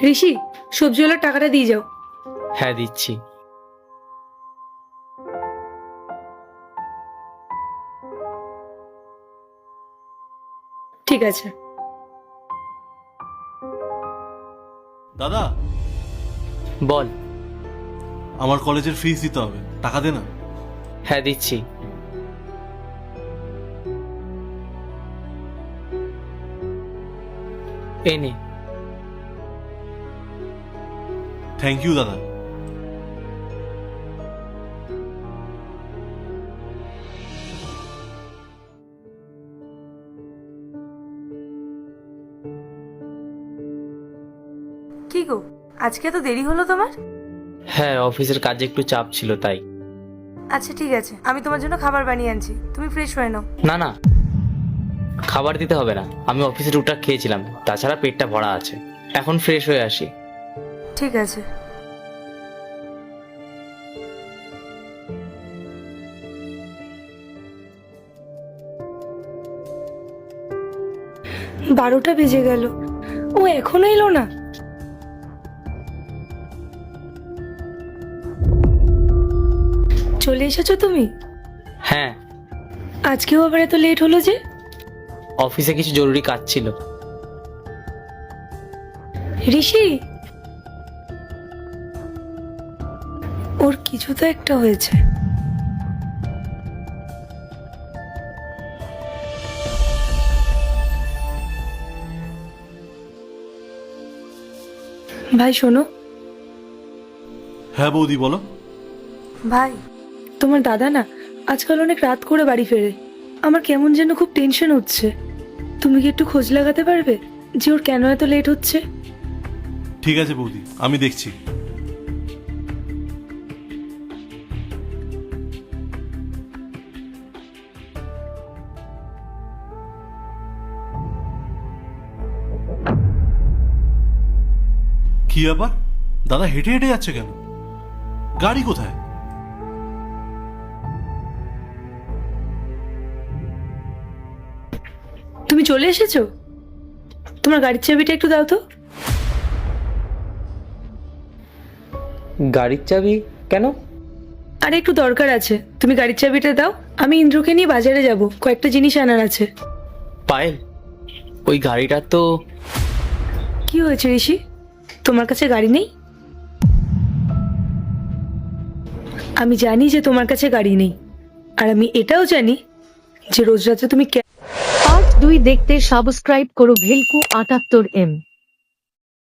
ঋষি, সবজিওয়ালার টাকাটা দিয়ে যাও। হ্যাঁ দিচ্ছি। ঠিক আছে। দাদা, বল। আমার কলেজের ফিস দিতে হবে, টাকা দে না। হ্যাঁ দিচ্ছি। এই নে। থ্যাংক ইউ দাদা। কি গো, আজকে তো দেরি হলো তোমার? হ্যাঁ, অফিসের কাজে একটু চাপ ছিল তাই। আচ্ছা ঠিক আছে, আমি তোমার জন্য খাবার বানিয়ে আনছি, তুমি ফ্রেশ হয়ে নাও। না না, খাবার দিতে হবে না, আমি অফিসে টুকটাক খেয়েছিলাম, তাছাড়া পেটটা ভরা আছে। এখন ফ্রেশ হয়ে আসি। ঠিক আছে। বারোটা বেজে গেল, ও এখনো এলো না। চলে এসেছো তুমি? হ্যাঁ। আজকেও আবার এত লেট হলো যে? অফিসে কিছু জরুরি কাজ ছিল। ঋষি, ওর কিছু তো একটা হয়েছে। ভাই শোনো। হ্যাঁ বৌদি, বলো। ভাই, তোমার দাদা না আজকাল অনেক রাত করে বাড়ি ফেরে। আমার কেমন যেন খুব টেনশন হচ্ছে। তুমি কি একটু খোঁজ লাগাতে পারবে যে ওর কেন এত লেট হচ্ছে? ঠিক আছে বৌদি, আমি দেখছি। কি ব্যাপার, দাদা হেঁটে হেঁটে যাচ্ছে কেন? গাড়ি কোথায়? তুমি চলে এসেছো? তোমার গাড়ির চাবিটা একটু দাও তো। গাড়ির চাবি কেন? আরে একটু দরকার আছে, তুমি গাড়ির চাবিটা দাও। আমি ইন্দ্রকে নিয়ে বাজারে যাব, কয়েকটা জিনিস আনার আছে। পায়েল, ওই গাড়িটা তো। কি হয়েছে ঋষি, তোমার কাছে গাড়ি নেই? আমি জানি যে তোমার কাছে গাড়ি নেই, আর আমি এটাও জানি যে রোজ রাতে তুমি পার্ট 2 দেখতে সাবস্ক্রাইব করো ভেলকু 78M।